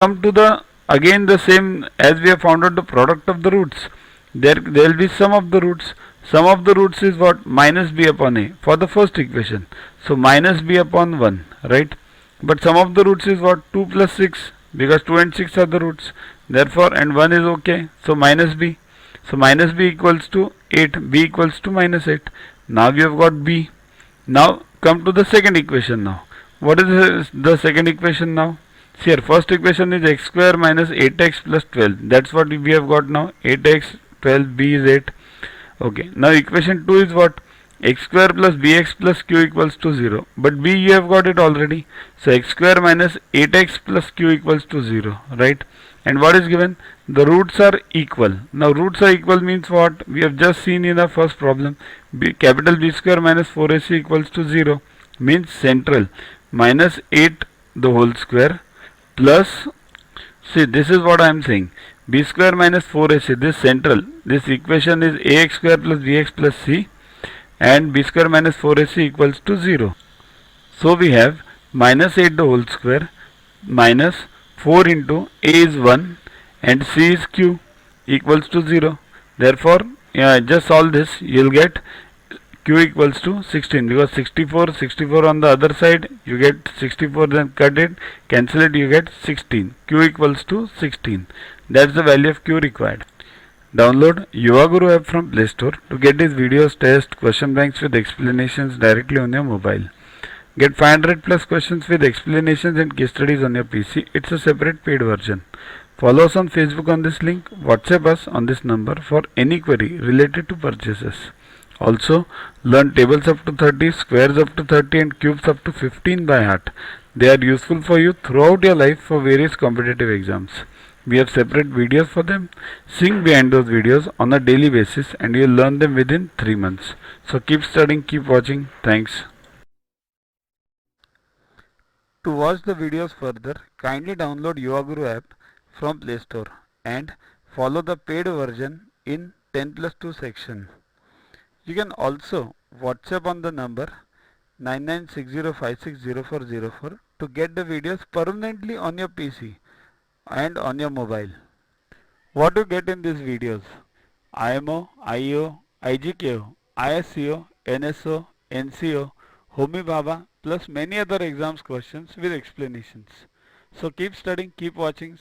come to the again the same as we have found out the product of the roots. There will be sum of the roots. Sum of the roots is what? Minus b upon a for the first equation. So minus b upon 1, right? But sum of the roots is what? 2 plus 6, because 2 and 6 are the roots. Therefore, and 1 is okay. So minus b. So minus b equals to 8. B equals to minus 8. Now we have got b. Now come to the second equation now. What is the second equation now? See, here first equation is x square minus 8x plus 12. That's what we have got now. 8x 12, b is 8. Okay. Now equation 2 is what? X square plus bx plus q equals to 0. But b you have got it already. So x square minus 8x plus q equals to 0. Right? And what is given? The roots are equal. Now roots are equal means what? We have just seen in the first problem. Capital B square minus 4ac equals to 0. Means central minus 8 the whole square plus, see, this is what I am saying, b square minus 4ac, this central, this equation is ax square plus bx plus c, and b square minus 4ac equals to 0. So we have minus 8 the whole square minus 4 into a is 1 and c is q equals to 0. Therefore, just solve this, you will get q equals to 16, because 64 on the other side, you get 64, then cut it, cancel it, you get 16. Q equals to 16. That's the value of q required. Download Yuva Guru app from Play Store to get these videos, tests, question banks with explanations directly on your mobile. Get 500 plus questions with explanations and case studies on your PC. It's a separate paid version. Follow us on Facebook on this link. WhatsApp us on this number for any query related to purchases. Also, learn tables up to 30, squares up to 30 and cubes up to 15 by heart. They are useful for you throughout your life for various competitive exams. We have separate videos for them. Sing behind those videos on a daily basis and you will learn them within 3 months. So keep studying, keep watching. Thanks. To watch the videos further, kindly download Yuva Guru app from Play Store and follow the paid version in 10+2 section. You can also WhatsApp on the number 9960560404 to get the videos permanently on your PC and on your mobile. What you get in these videos? IMO, IO, IGKO, ISCO, NSO, NCO, Homi Bhabha plus many other exams questions with explanations. So keep studying, keep watching.